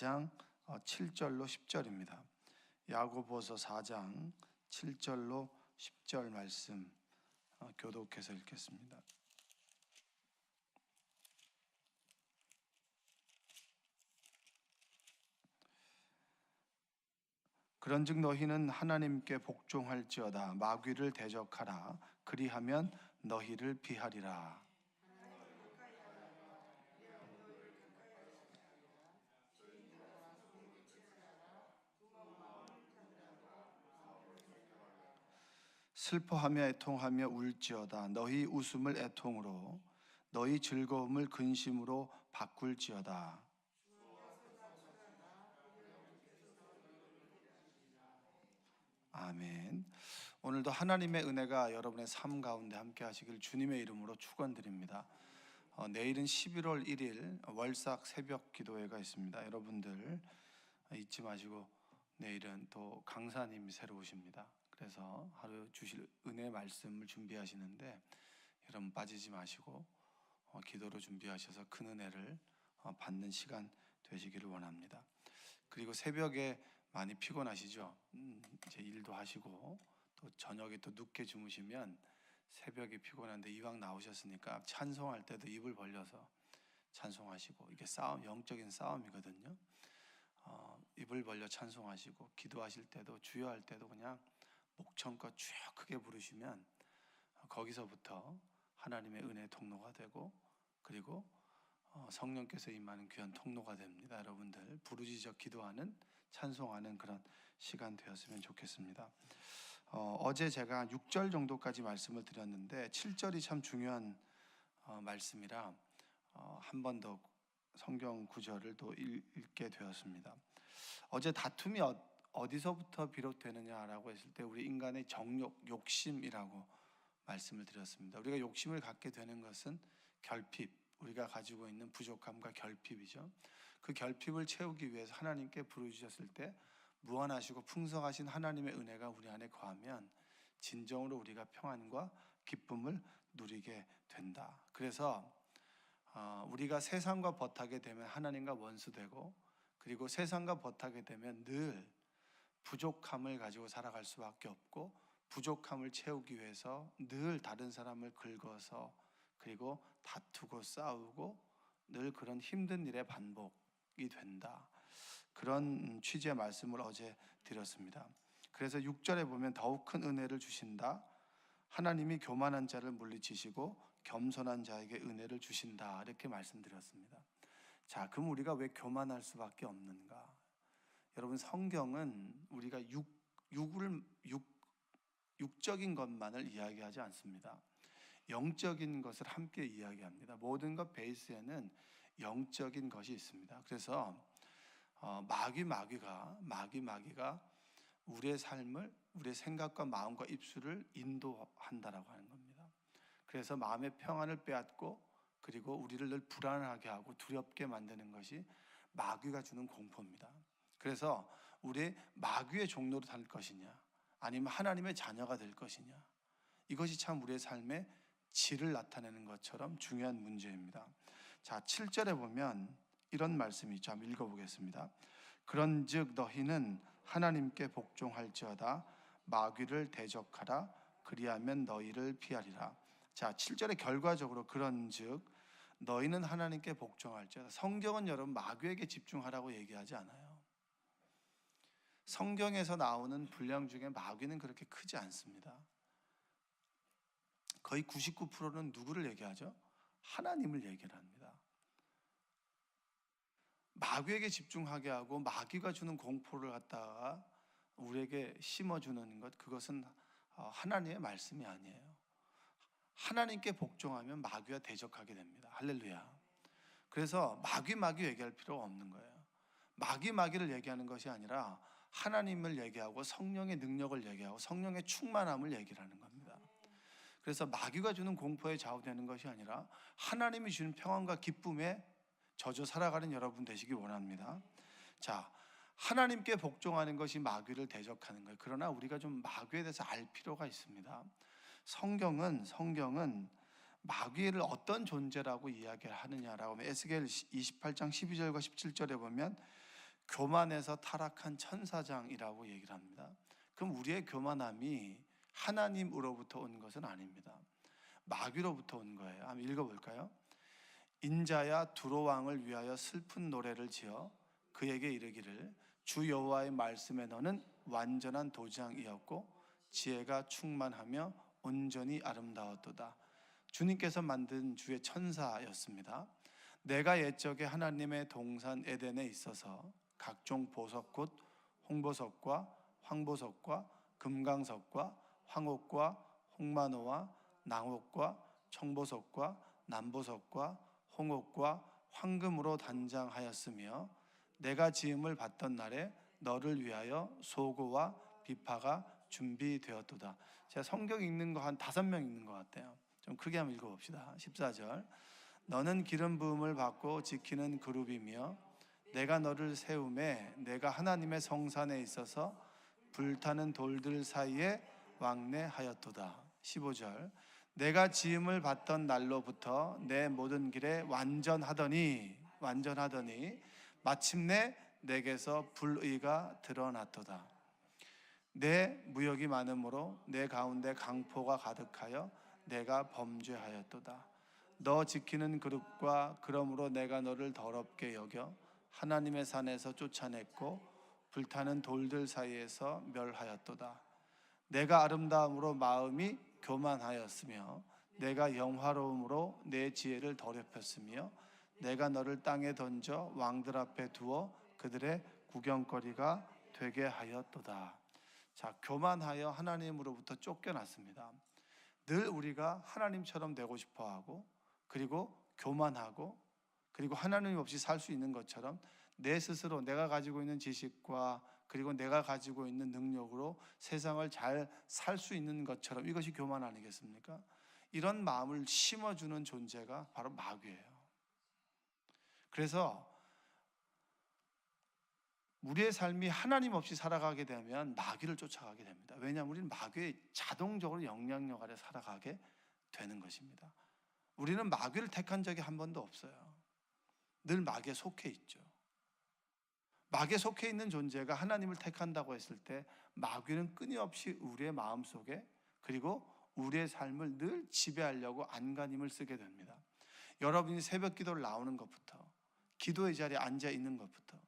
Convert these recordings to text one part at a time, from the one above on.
4장 7절로 10절입니다. 야고보서 4장 7절로 10절 말씀 교독해서 읽겠습니다. 그런즉 너희는 하나님께 복종할지어다. 마귀를 대적하라. 그리하면 너희를 피하리라. 슬퍼하며 애통하며 울지어다. 너희 웃음을 애통으로, 너희 즐거움을 근심으로 바꿀지어다. 아멘. 오늘도 하나님의 은혜가 여러분의 삶 가운데 함께 하시길 주님의 이름으로 축원드립니다. 내일은 11월 1일 월삭 새벽 기도회가 있습니다. 여러분들 잊지 마시고 내일은 또 강사님이 새로 오십니다. 그래서 하루 주실 은혜 말씀을 준비하시는데 여러분 빠지지 마시고 기도로 준비하셔서 큰 은혜를 받는 시간 되시기를 원합니다. 그리고 새벽에 많이 피곤하시죠? 이제 일도 하시고 또 저녁에 또 늦게 주무시면 새벽에 피곤한데 이왕 나오셨으니까 찬송할 때도 입을 벌려서 찬송하시고, 이게 영적인 싸움이거든요. 입을 벌려 찬송하시고 기도하실 때도 주여할 때도 그냥 목청껏 쭉 크게 부르시면 거기서부터 하나님의 은혜 통로가 되고, 그리고 성령께서 임하는 귀한 통로가 됩니다. 여러분들 부르짖어 기도하는, 찬송하는 그런 시간 되었으면 좋겠습니다. 어제 제가 6절 정도까지 말씀을 드렸는데 7절이 참 중요한 말씀이라 한 번 더 성경 구절을 또 읽게 되었습니다. 어제 다툼이 어디서부터 비롯되느냐라고 했을 때 우리 인간의 정욕, 욕심이라고 말씀을 드렸습니다. 우리가 욕심을 갖게 되는 것은 결핍, 우리가 가지고 있는 부족함과 결핍이죠. 그 결핍을 채우기 위해서 하나님께 부르짖었을 때 무한하시고 풍성하신 하나님의 은혜가 우리 안에 거하면 진정으로 우리가 평안과 기쁨을 누리게 된다. 그래서 우리가 세상과 벗하게 되면 하나님과 원수되고, 그리고 세상과 벗하게 되면 늘 부족함을 가지고 살아갈 수밖에 없고, 부족함을 채우기 위해서 늘 다른 사람을 긁어서, 그리고 다투고 싸우고 늘 그런 힘든 일의 반복이 된다. 그런 취지의 말씀을 어제 드렸습니다. 그래서 6절에 보면 더욱 큰 은혜를 주신다. 하나님이 교만한 자를 물리치시고 겸손한 자에게 은혜를 주신다. 이렇게 말씀드렸습니다. 자, 그럼 우리가 왜 교만할 수밖에 없는가? 여러분, 성경은 우리가 육적인 것만을 이야기하지 않습니다. 영적인 것을 함께 이야기합니다. 모든 것 베이스에는 영적인 것이 있습니다. 그래서 마귀가 우리의 삶을, 우리의 생각과 마음과 입술을 인도한다라고 하는 겁니다. 그래서 마음의 평안을 빼앗고, 그리고 우리를 늘 불안하게 하고 두렵게 만드는 것이 마귀가 주는 공포입니다. 그래서 우리 마귀의 종로로 살 것이냐, 아니면 하나님의 자녀가 될 것이냐, 이것이 참 우리의 삶의 질을 나타내는 것처럼 중요한 문제입니다. 자, 7절에 보면 이런 말씀이 있죠. 한번 읽어보겠습니다. 그런즉 너희는 하나님께 복종할지어다. 마귀를 대적하라. 그리하면 너희를 피하리라. 자, 7절에 결과적으로 그런즉 너희는 하나님께 복종할지어다. 성경은 여러분 마귀에게 집중하라고 얘기하지 않아요. 성경에서 나오는 분량 중에 마귀는 그렇게 크지 않습니다. 거의 99%는 누구를 얘기하죠? 하나님을 얘기를 합니다. 마귀에게 집중하게 하고 마귀가 주는 공포를 갖다가 우리에게 심어주는 것, 그것은 하나님의 말씀이 아니에요. 하나님께 복종하면 마귀와 대적하게 됩니다. 할렐루야. 그래서 마귀 얘기할 필요가 없는 거예요. 마귀를 얘기하는 것이 아니라 하나님을 얘기하고 성령의 능력을 얘기하고 성령의 충만함을 얘기를 하는 겁니다. 그래서 마귀가 주는 공포에 좌우되는 것이 아니라 하나님이 주는 평안과 기쁨에 젖어 살아가는 여러분 되시기 원합니다. 자, 하나님께 복종하는 것이 마귀를 대적하는 거예요. 그러나 우리가 좀 마귀에 대해서 알 필요가 있습니다. 성경은 마귀를 어떤 존재라고 이야기를 하느냐라고 하면 에스겔 28장 12절과 17절에 보면 교만해서 타락한 천사장이라고 얘기를 합니다. 그럼 우리의 교만함이 하나님으로부터 온 것은 아닙니다. 마귀로부터 온 거예요. 한번 읽어볼까요? 인자야 두로 왕을 위하여 슬픈 노래를 지어 그에게 이르기를 주 여호와의 말씀에 너는 완전한 도장이었고 지혜가 충만하며 온전히 아름다웠도다. 주님께서 만든 주의 천사였습니다. 내가 옛적에 하나님의 동산 에덴에 있어서 각종 보석 곧 홍보석과 황보석과 금강석과 황옥과 홍마노와 낭옥과 청보석과 남보석과 홍옥과 황금으로 단장하였으며 내가 지음을 받던 날에 너를 위하여 소고와 비파가 준비되었도다. 제가 성경 읽는 거 한 5명 읽는 것 같아요. 좀 크게 한번 읽어봅시다. 14절 너는 기름 부음을 받고 지키는 그룹이며 내가 너를 세움에 내가 하나님의 성산에 있어서 불타는 돌들 사이에 왕래하였도다. 15절 내가 지음을 받던 날로부터 내 모든 길에 완전하더니 마침내 내게서 불의가 드러났도다. 내 무역이 많으므로 내 가운데 강포가 가득하여 내가 범죄하였도다. 너 지키는 그릇과 그러므로 내가 너를 더럽게 여겨 하나님의 산에서 쫓아냈고 불타는 돌들 사이에서 멸하였도다. 내가 아름다움으로 마음이 교만하였으며 내가 영화로움으로 내 지혜를 더럽혔으며 내가 너를 땅에 던져 왕들 앞에 두어 그들의 구경거리가 되게 하였도다. 자, 교만하여 하나님으로부터 쫓겨났습니다. 늘 우리가 하나님처럼 되고 싶어하고 그리고 교만하고 그리고 하나님 없이 살 수 있는 것처럼 내 스스로 내가 가지고 있는 지식과 그리고 내가 가지고 있는 능력으로 세상을 잘 살 수 있는 것처럼 이것이 교만 아니겠습니까? 이런 마음을 심어주는 존재가 바로 마귀예요. 그래서 우리의 삶이 하나님 없이 살아가게 되면 마귀를 쫓아가게 됩니다. 왜냐하면 우리는 마귀의 자동적으로 영향력 아래 살아가게 되는 것입니다. 우리는 마귀를 택한 적이 한 번도 없어요. 늘 마귀에 속해 있죠. 마귀에 속해 있는 존재가 하나님을 택한다고 했을 때 마귀는 끊임없이 우리의 마음속에 그리고 우리의 삶을 늘 지배하려고 안간힘을 쓰게 됩니다. 여러분이 새벽 기도를 나오는 것부터 기도의 자리에 앉아 있는 것부터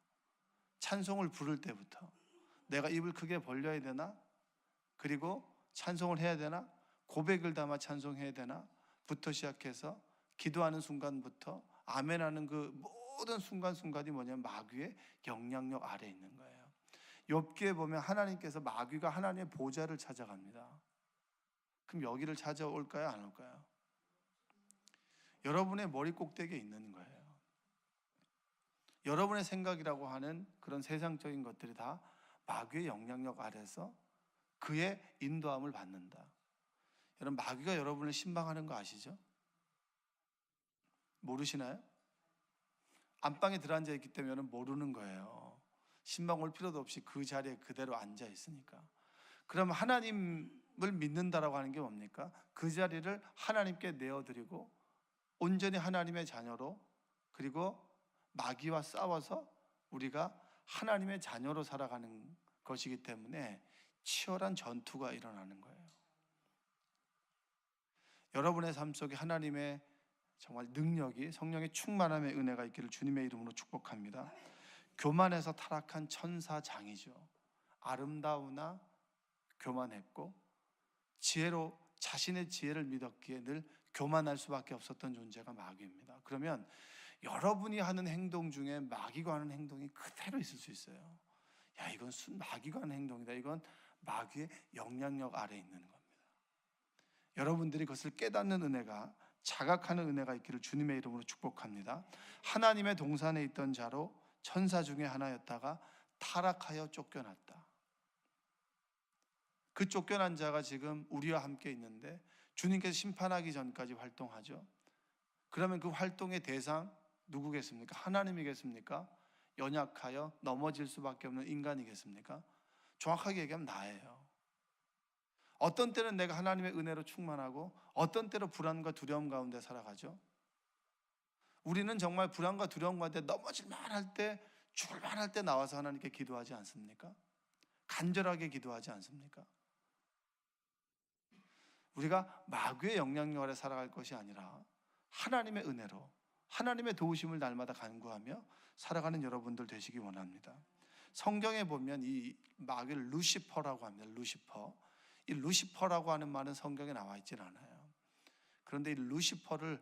찬송을 부를 때부터 내가 입을 크게 벌려야 되나? 그리고 찬송을 해야 되나? 고백을 담아 찬송해야 되나? 부터 시작해서 기도하는 순간부터 아멘하는 그 모든 순간순간이 뭐냐면 마귀의 영향력 아래에 있는 거예요. 욥기에 보면 하나님께서 마귀가 하나님의 보좌를 찾아갑니다. 그럼 여기를 찾아올까요? 안 올까요? 여러분의 머리 꼭대기에 있는 거예요. 여러분의 생각이라고 하는 그런 세상적인 것들이 다 마귀의 영향력 아래서 그의 인도함을 받는다. 여러분, 마귀가 여러분을 신방하는 거 아시죠? 모르시나요? 안방에 들어앉아 있기 때문에 모르는 거예요. 신방 올 필요도 없이 그 자리에 그대로 앉아 있으니까. 그럼 하나님을 믿는다라고 하는 게 뭡니까? 그 자리를 하나님께 내어드리고 온전히 하나님의 자녀로 그리고 마귀와 싸워서 우리가 하나님의 자녀로 살아가는 것이기 때문에 치열한 전투가 일어나는 거예요. 여러분의 삶 속에 하나님의 정말 능력이 성령의 충만함의 은혜가 있기를 주님의 이름으로 축복합니다. 교만해서 타락한 천사장이죠. 아름다우나 교만했고 지혜로 자신의 지혜를 믿었기에 늘 교만할 수밖에 없었던 존재가 마귀입니다. 그러면 여러분이 하는 행동 중에 마귀가 하는 행동이 그대로 있을 수 있어요. 야, 이건 마귀가 하는 행동이다. 이건 마귀의 영향력 아래에 있는 겁니다. 여러분들이 그것을 깨닫는 은혜가 자각하는 은혜가 있기를 주님의 이름으로 축복합니다. 하나님의 동산에 있던 자로 천사 중에 하나였다가 타락하여 쫓겨났다. 그 쫓겨난 자가 지금 우리와 함께 있는데 주님께서 심판하기 전까지 활동하죠. 그러면 그 활동의 대상 누구겠습니까? 하나님이겠습니까? 연약하여 넘어질 수밖에 없는 인간이겠습니까? 정확하게 얘기하면 나예요. 어떤 때는 내가 하나님의 은혜로 충만하고 어떤 때로 불안과 두려움 가운데 살아가죠. 우리는 정말 불안과 두려움 가운데 넘어질만 할 때 죽을 만할 때 나와서 하나님께 기도하지 않습니까? 간절하게 기도하지 않습니까? 우리가 마귀의 영향력 아래 살아갈 것이 아니라 하나님의 은혜로, 하나님의 도우심을 날마다 간구하며 살아가는 여러분들 되시기 원합니다. 성경에 보면 이 마귀를 루시퍼라고 합니다. 루시퍼. 이 루시퍼라고 하는 말은 성경에 나와 있질 않아요. 그런데 이 루시퍼를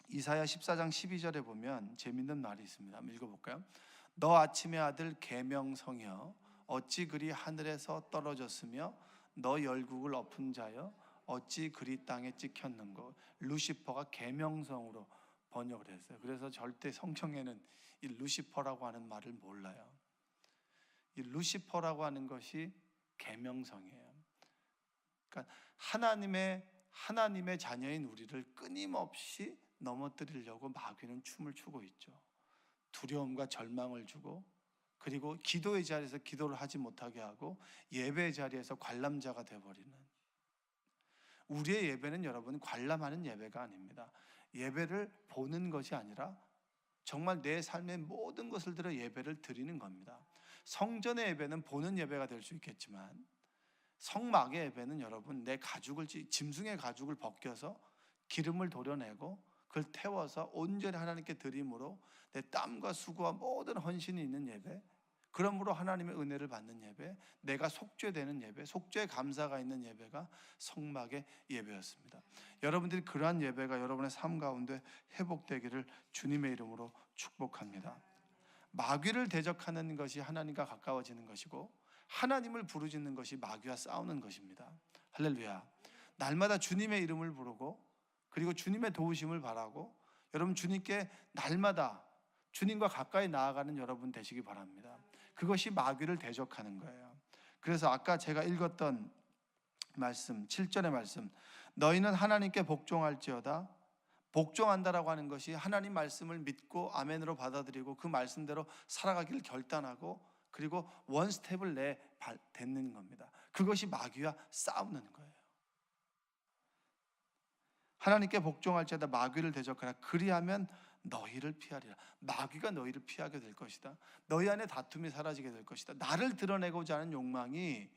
이사야 14장 12절에 보면 재밌는 말이 있습니다. 한번 읽어볼까요? 너 아침의 아들 계명성이여 어찌 그리 하늘에서 떨어졌으며 너 열국을 엎은 자여 어찌 그리 땅에 찍혔는고. 루시퍼가 계명성으로 번역을 했어요. 그래서 절대 성경에는 이 루시퍼라고 하는 말을 몰라요. 이 루시퍼라고 하는 것이 계명성이에요. 그러니까 하나님의 자녀인 우리를 끊임없이 넘어뜨리려고 마귀는 춤을 추고 있죠. 두려움과 절망을 주고, 그리고 기도의 자리에서 기도를 하지 못하게 하고 예배의 자리에서 관람자가 되어버리는. 우리의 예배는 여러분 관람하는 예배가 아닙니다. 예배를 보는 것이 아니라 정말 내 삶의 모든 것을 들어 예배를 드리는 겁니다. 성전의 예배는 보는 예배가 될 수 있겠지만 성막의 예배는 여러분 내 가죽을, 짐승의 가죽을 벗겨서 기름을 도려내고 그걸 태워서 온전히 하나님께 드림으로 내 땀과 수고와 모든 헌신이 있는 예배, 그러므로 하나님의 은혜를 받는 예배, 내가 속죄되는 예배, 속죄의 감사가 있는 예배가 성막의 예배였습니다. 여러분들이 그러한 예배가 여러분의 삶 가운데 회복되기를 주님의 이름으로 축복합니다. 마귀를 대적하는 것이 하나님과 가까워지는 것이고 하나님을 부르짖는 것이 마귀와 싸우는 것입니다. 할렐루야. 날마다 주님의 이름을 부르고 그리고 주님의 도우심을 바라고 여러분 주님께 날마다 주님과 가까이 나아가는 여러분 되시기 바랍니다. 그것이 마귀를 대적하는 거예요. 그래서 아까 제가 읽었던 말씀, 7절의 말씀, 너희는 하나님께 복종할지어다. 복종한다라고 하는 것이 하나님 말씀을 믿고 아멘으로 받아들이고 그 말씀대로 살아가기를 결단하고 그리고 원 스텝을 내딛는 겁니다. 그것이 마귀와 싸우는 거예요. 하나님께 복종할지어다 마귀를 대적하라. 그리하면 너희를 피하리라. 마귀가 너희를 피하게 될 것이다. 너희 안에 다툼이 사라지게 될 것이다. 나를 드러내고자 하는 욕망이,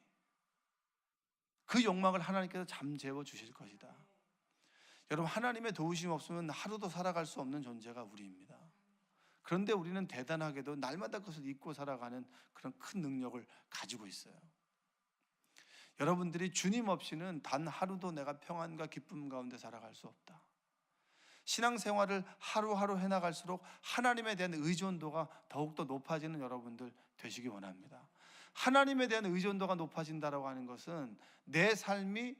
그 욕망을 하나님께서 잠재워 주실 것이다. 여러분 하나님의 도우심 없으면 하루도 살아갈 수 없는 존재가 우리입니다. 그런데 우리는 대단하게도 날마다 그것을 잊고 살아가는 그런 큰 능력을 가지고 있어요. 여러분들이 주님 없이는 단 하루도 내가 평안과 기쁨 가운데 살아갈 수 없다. 신앙생활을 하루하루 해나갈수록 하나님에 대한 의존도가 더욱더 높아지는 여러분들 되시기 원합니다. 하나님에 대한 의존도가 높아진다고 하는 것은 내 삶이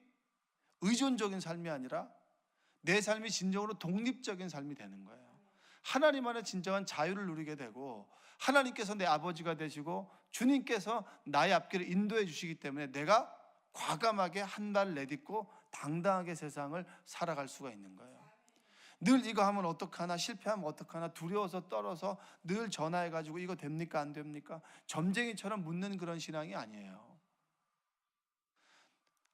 의존적인 삶이 아니라 내 삶이 진정으로 독립적인 삶이 되는 거예요. 하나님 안에 진정한 자유를 누리게 되고 하나님께서 내 아버지가 되시고 주님께서 나의 앞길을 인도해 주시기 때문에 내가 과감하게 한 발 내딛고 당당하게 세상을 살아갈 수가 있는 거예요. 늘 이거 하면 어떡하나, 실패하면 어떡하나 두려워서 떨어서 늘 전화해가지고 이거 됩니까 안 됩니까? 점쟁이처럼 묻는 그런 신앙이 아니에요.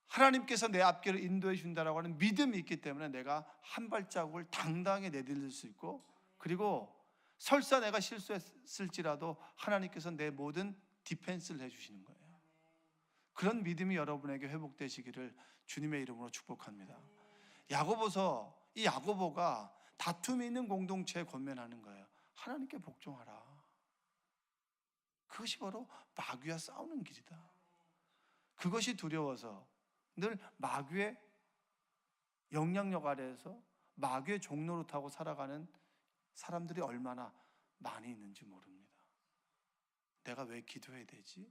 하나님께서 내 앞길을 인도해 준다라고 하는 믿음이 있기 때문에 내가 한 발자국을 당당하게 내딛을 수 있고, 그리고 설사 내가 실수했을지라도 하나님께서 내 모든 디펜스를 해주시는 거예요. 그런 믿음이 여러분에게 회복되시기를 주님의 이름으로 축복합니다. 야고보서, 이 야고보가 다툼이 있는 공동체에 권면하는 거예요. 하나님께 복종하라. 그것이 바로 마귀와 싸우는 길이다. 그것이 두려워서 늘 마귀의 영향력 아래에서 마귀의 종로를 타고 살아가는 사람들이 얼마나 많이 있는지 모릅니다. 내가 왜 기도해야 되지?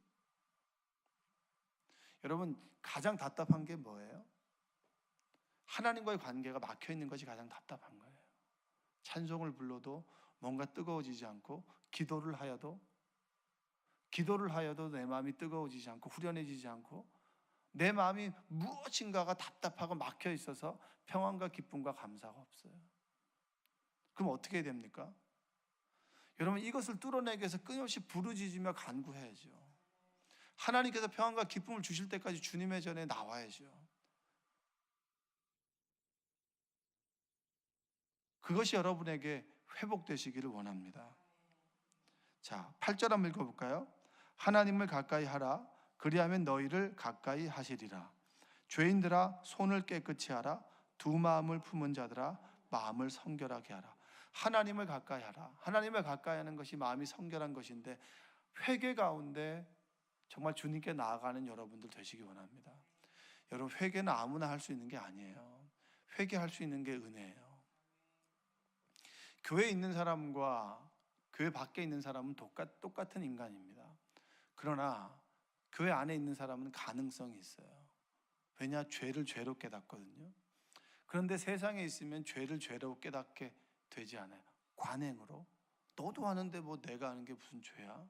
여러분 가장 답답한 게 뭐예요? 하나님과의 관계가 막혀있는 것이 가장 답답한 거예요. 찬송을 불러도 뭔가 뜨거워지지 않고 기도를 하여도 내 마음이 뜨거워지지 않고 후련해지지 않고 내 마음이 무엇인가가 답답하고 막혀 있어서 평안과 기쁨과 감사가 없어요. 그럼 어떻게 해야 됩니까? 여러분 이것을 뚫어내기 위해서 끊임없이 부르짖으며 간구해야죠. 하나님께서 평안과 기쁨을 주실 때까지 주님의 전에 나와야죠. 그것이 여러분에게 회복되시기를 원합니다. 자, 8절 한번 읽어볼까요? 하나님을 가까이 하라. 그리하면 너희를 가까이 하시리라. 죄인들아 손을 깨끗이 하라. 두 마음을 품은 자들아 마음을 성결하게 하라. 하나님을 가까이 하라. 하나님을 가까이 하는 것이 마음이 성결한 것인데, 회개 가운데 정말 주님께 나아가는 여러분들 되시기 원합니다. 여러분, 회개는 아무나 할 수 있는 게 아니에요. 회개할 수 있는 게 은혜예요. 교회에 있는 사람과 교회 밖에 있는 사람은 똑같은 인간입니다. 그러나 교회 안에 있는 사람은 가능성이 있어요. 왜냐? 죄를 죄로 깨닫거든요. 그런데 세상에 있으면 죄를 죄로 깨닫게 되지 않아요. 관행으로. 너도 하는데 뭐 내가 하는 게 무슨 죄야?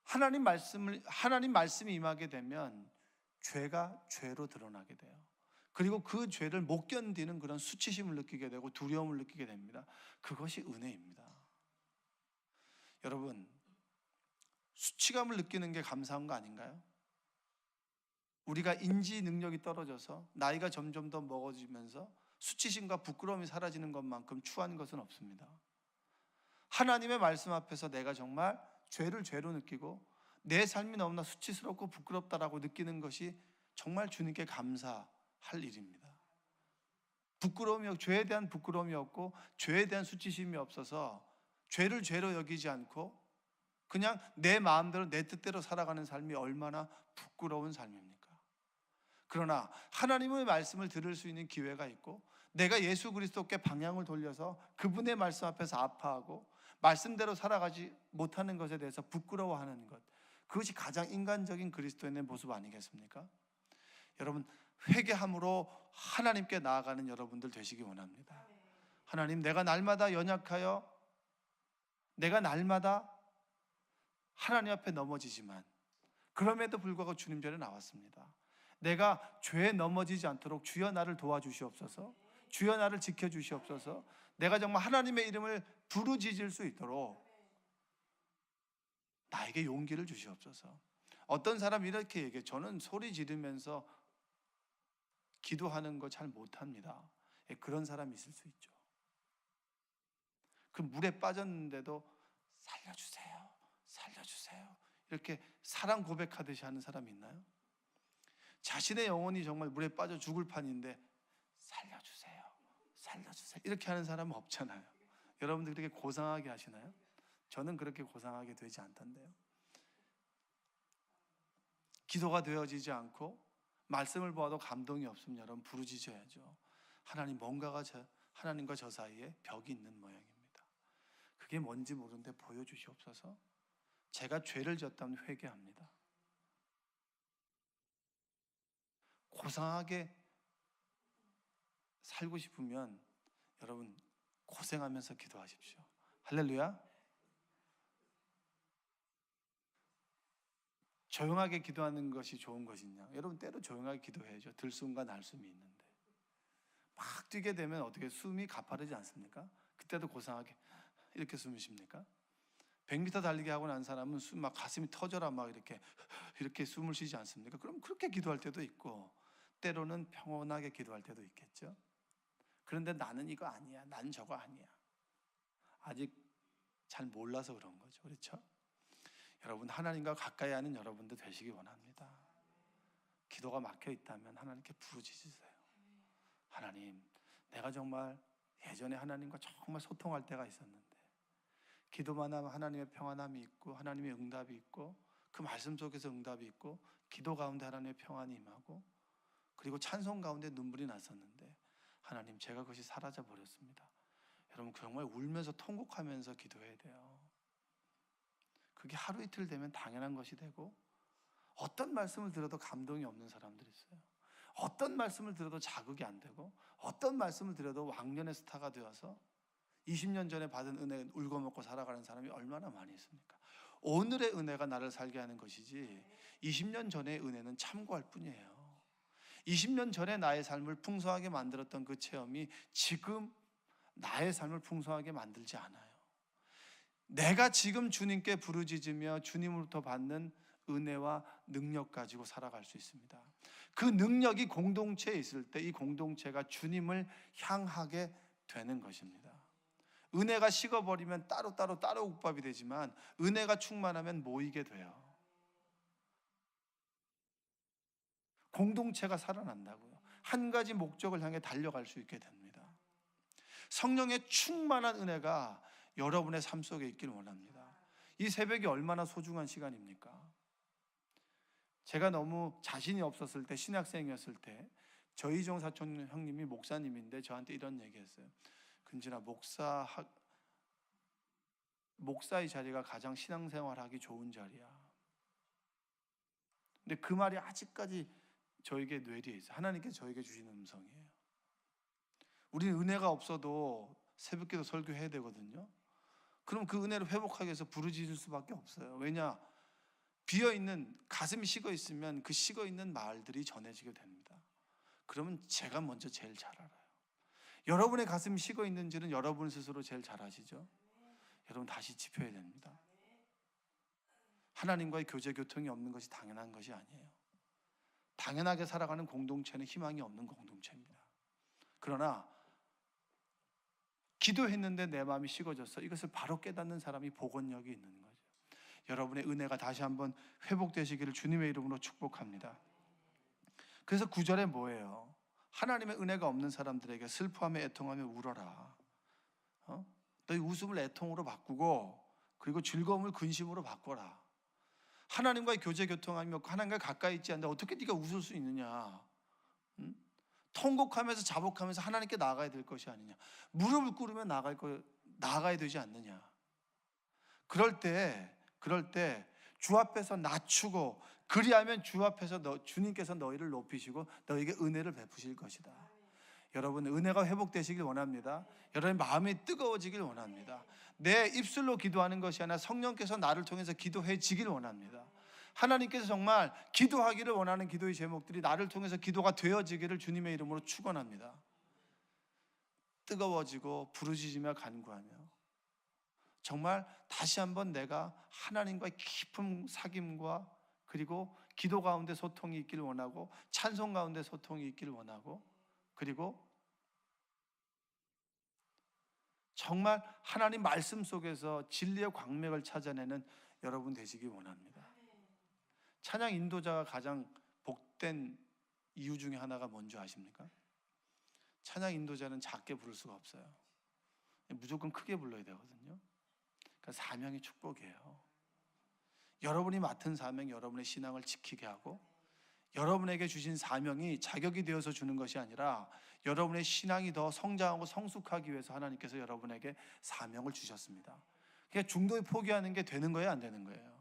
하나님 말씀이 임하게 되면 죄가 죄로 드러나게 돼요. 그리고 그 죄를 못 견디는 그런 수치심을 느끼게 되고 두려움을 느끼게 됩니다. 그것이 은혜입니다. 여러분, 수치감을 느끼는 게 감사한 거 아닌가요? 우리가 인지 능력이 떨어져서 나이가 점점 더 먹어지면서 수치심과 부끄러움이 사라지는 것만큼 추한 것은 없습니다. 하나님의 말씀 앞에서 내가 정말 죄를 죄로 느끼고 내 삶이 너무나 수치스럽고 부끄럽다라고 느끼는 것이 정말 주님께 감사할 일입니다. 죄에 대한 부끄러움이 없고 죄에 대한 수치심이 없어서 죄를 죄로 여기지 않고 그냥 내 마음대로 내 뜻대로 살아가는 삶이 얼마나 부끄러운 삶입니까? 그러나 하나님의 말씀을 들을 수 있는 기회가 있고, 내가 예수 그리스도께 방향을 돌려서 그분의 말씀 앞에서 아파하고 말씀대로 살아가지 못하는 것에 대해서 부끄러워하는 것, 그것이 가장 인간적인 그리스도인의 모습 아니겠습니까? 여러분, 회개함으로 하나님께 나아가는 여러분들 되시기 원합니다. 하나님, 내가 날마다 연약하여 내가 날마다 하나님 앞에 넘어지지만 그럼에도 불구하고 주님 전에 나왔습니다. 내가 죄에 넘어지지 않도록 주여 나를 도와주시옵소서, 주여 나를 지켜주시옵소서, 내가 정말 하나님의 이름을 부르짖을 수 있도록 나에게 용기를 주시옵소서. 어떤 사람이 이렇게 얘기해요. 저는 소리 지르면서 기도하는 거 잘 못합니다. 그런 사람이 있을 수 있죠. 그 물에 빠졌는데도 살려주세요, 살려주세요 이렇게 사랑 고백하듯이 하는 사람이 있나요? 자신의 영혼이 정말 물에 빠져 죽을 판인데 살려주세요, 살려주세요 이렇게 하는 사람은 없잖아요. 여러분들 그렇게 고상하게 하시나요? 저는 그렇게 고상하게 되지 않던데요. 기도가 되어지지 않고 말씀을 보아도 감동이 없으면 여러분 부르짖어야죠. 하나님, 뭔가가 하나님과 저 사이에 벽이 있는 모양입니다. 그게 뭔지 모르는데 보여주시옵소서. 제가 죄를 졌다면 회개합니다. 고상하게 살고 싶으면 여러분 고생하면서 기도하십시오. 할렐루야. 조용하게 기도하는 것이 좋은 것이냐? 여러분, 때로 조용하게 기도해야죠. 들숨과 날숨이 있는데 막 뛰게 되면 어떻게 숨이 가파르지 않습니까? 그때도 고상하게 이렇게 숨을 쉽니까? 100m 달리기 하고 난 사람은 숨 막 가슴이 터져라 막 이렇게 숨을 쉬지 않습니까? 그럼 그렇게 기도할 때도 있고 때로는 평온하게 기도할 때도 있겠죠. 그런데 나는 이거 아니야, 난 저거 아니야, 아직 잘 몰라서 그런 거죠. 그렇죠? 여러분, 하나님과 가까이 하는 여러분들 되시기 원합니다. 기도가 막혀 있다면 하나님께 부르짖으세요. 하나님, 내가 정말 예전에 하나님과 정말 소통할 때가 있었는데 기도만 하면 하나님의 평안함이 있고 하나님의 응답이 있고 그 말씀 속에서 응답이 있고 기도 가운데 하나님의 평안이 임하고 그리고 찬송 가운데 눈물이 났었는데 하나님, 제가 그것이 사라져 버렸습니다. 여러분, 정말 울면서 통곡하면서 기도해야 돼요. 그게 하루 이틀 되면 당연한 것이 되고, 어떤 말씀을 들어도 감동이 없는 사람들이 있어요. 어떤 말씀을 들어도 자극이 안 되고, 어떤 말씀을 들어도 왕년의 스타가 되어서 20년 전에 받은 은혜 울고 먹고 살아가는 사람이 얼마나 많이 있습니까? 오늘의 은혜가 나를 살게 하는 것이지 20년 전의 은혜는 참고할 뿐이에요. 20년 전에 나의 삶을 풍성하게 만들었던 그 체험이 지금 나의 삶을 풍성하게 만들지 않아요. 내가 지금 주님께 부르짖으며 주님으로부터 받는 은혜와 능력 가지고 살아갈 수 있습니다. 그 능력이 공동체에 있을 때 이 공동체가 주님을 향하게 되는 것입니다. 은혜가 식어버리면 따로 국밥이 되지만 은혜가 충만하면 모이게 돼요. 공동체가 살아난다고요. 한 가지 목적을 향해 달려갈 수 있게 됩니다. 성령의 충만한 은혜가 여러분의 삶 속에 있길 원합니다. 이 새벽이 얼마나 소중한 시간입니까? 제가 너무 자신이 없었을 때, 신학생이었을 때 저희종 사촌 형님이 목사님인데 저한테 이런 얘기했어요. 근진아, 목사의 자리가 가장 신앙생활하기 좋은 자리야. 근데 그 말이 아직까지 저에게 뇌리에 있어요. 하나님께 저에게 주시는 음성이에요. 우리는 은혜가 없어도 새벽기도 설교해야 되거든요. 그럼 그 은혜를 회복하기 위해서 부르짖을 수밖에 없어요. 왜냐? 비어있는, 가슴이 식어있으면 그 식어있는 말들이 전해지게 됩니다. 그러면 제가 먼저 제일 잘 알아요. 여러분의 가슴이 식어있는지는 여러분 스스로 제일 잘 아시죠? 여러분 다시 짚어야 됩니다. 하나님과의 교제 교통이 없는 것이 당연한 것이 아니에요. 당연하게 살아가는 공동체는 희망이 없는 공동체입니다. 그러나 기도했는데 내 마음이 식어졌어. 이것을 바로 깨닫는 사람이 복원력이 있는 거죠. 여러분의 은혜가 다시 한번 회복되시기를 주님의 이름으로 축복합니다. 그래서 9절에 뭐예요? 하나님의 은혜가 없는 사람들에게 슬퍼하며 애통하며 울어라. 너희 웃음을 애통으로 바꾸고 그리고 즐거움을 근심으로 바꿔라. 하나님과의 교제 교통하며 하나님과 가까이 있지 않는데 어떻게 네가 웃을 수 있느냐? 통곡하면서 자복하면서 하나님께 나아가야 될 것이 아니냐? 무릎을 꿇으며 나아가야 되지 않느냐? 그럴 때 주 앞에서 낮추고 그리하면 주 앞에서 주님께서 너희를 높이시고 너희에게 은혜를 베푸실 것이다. 여러분 은혜가 회복되시길 원합니다. 여러분의 마음이 뜨거워지길 원합니다. 내 입술로 기도하는 것이 아니라 성령께서 나를 통해서 기도해지길 원합니다. 하나님께서 정말 기도하기를 원하는 기도의 제목들이 나를 통해서 기도가 되어지기를 주님의 이름으로 축원합니다. 뜨거워지고 부르짖으며 간구하며 정말 다시 한번 내가 하나님과의 깊은 사귐과 그리고 기도 가운데 소통이 있기를 원하고 찬송 가운데 소통이 있기를 원하고 그리고 정말 하나님 말씀 속에서 진리의 광맥을 찾아내는 여러분 되시기 원합니다. 찬양 인도자가 가장 복된 이유 중에 하나가 뭔지 아십니까? 찬양 인도자는 작게 부를 수가 없어요. 무조건 크게 불러야 되거든요. 그러니까 사명이 축복이에요. 여러분이 맡은 사명, 여러분의 신앙을 지키게 하고 여러분에게 주신 사명이 자격이 되어서 주는 것이 아니라 여러분의 신앙이 더 성장하고 성숙하기 위해서 하나님께서 여러분에게 사명을 주셨습니다. 그러니까 중도에 포기하는 게 되는 거예요, 안 되는 거예요?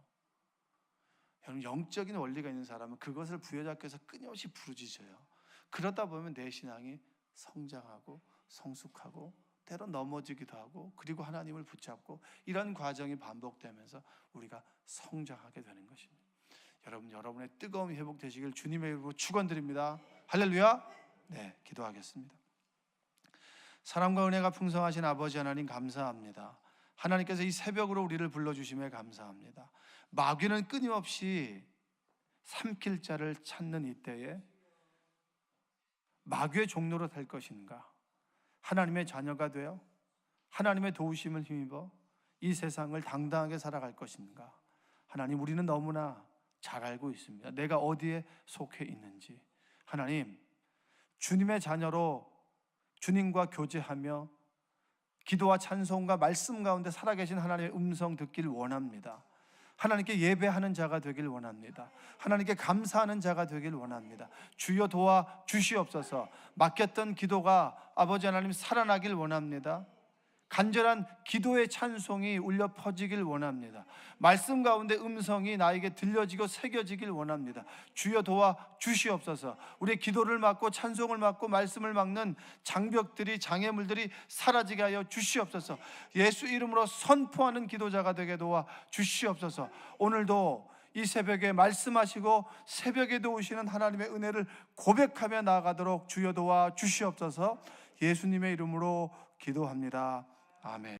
여러분 영적인 원리가 있는 사람은 그것을 부여잡기 위해서 끊임없이 부르짖어요. 그러다 보면 내 신앙이 성장하고 성숙하고 때로 넘어지기도 하고 그리고 하나님을 붙잡고 이런 과정이 반복되면서 우리가 성장하게 되는 것입니다. 여러분, 여러분의 뜨거움이 회복되시길 주님의 이름으로 축원드립니다. 할렐루야. 네, 기도하겠습니다. 사랑과 은혜가 풍성하신 아버지 하나님 감사합니다. 하나님께서 이 새벽으로 우리를 불러주심에 감사합니다. 마귀는 끊임없이 삼킬 자를 찾는 이때에 마귀의 종로로 될 것인가? 하나님의 자녀가 되어 하나님의 도우심을 힘입어 이 세상을 당당하게 살아갈 것인가? 하나님, 우리는 너무나 잘 알고 있습니다. 내가 어디에 속해 있는지. 하나님, 주님의 자녀로 주님과 교제하며 기도와 찬송과 말씀 가운데 살아계신 하나님의 음성 듣기를 원합니다. 하나님께 예배하는 자가 되길 원합니다. 하나님께 감사하는 자가 되길 원합니다. 주여 도와 주시옵소서. 맡겼던 기도가 아버지 하나님 살아나길 원합니다. 간절한 기도의 찬송이 울려 퍼지길 원합니다. 말씀 가운데 음성이 나에게 들려지고 새겨지길 원합니다. 주여 도와 주시옵소서. 우리의 기도를 막고 찬송을 막고 말씀을 막는 장벽들이 장애물들이 사라지게 하여 주시옵소서. 예수 이름으로 선포하는 기도자가 되게 도와 주시옵소서. 오늘도 이 새벽에 말씀하시고 새벽에도 오시는 하나님의 은혜를 고백하며 나아가도록 주여 도와 주시옵소서. 예수님의 이름으로 기도합니다. 아멘.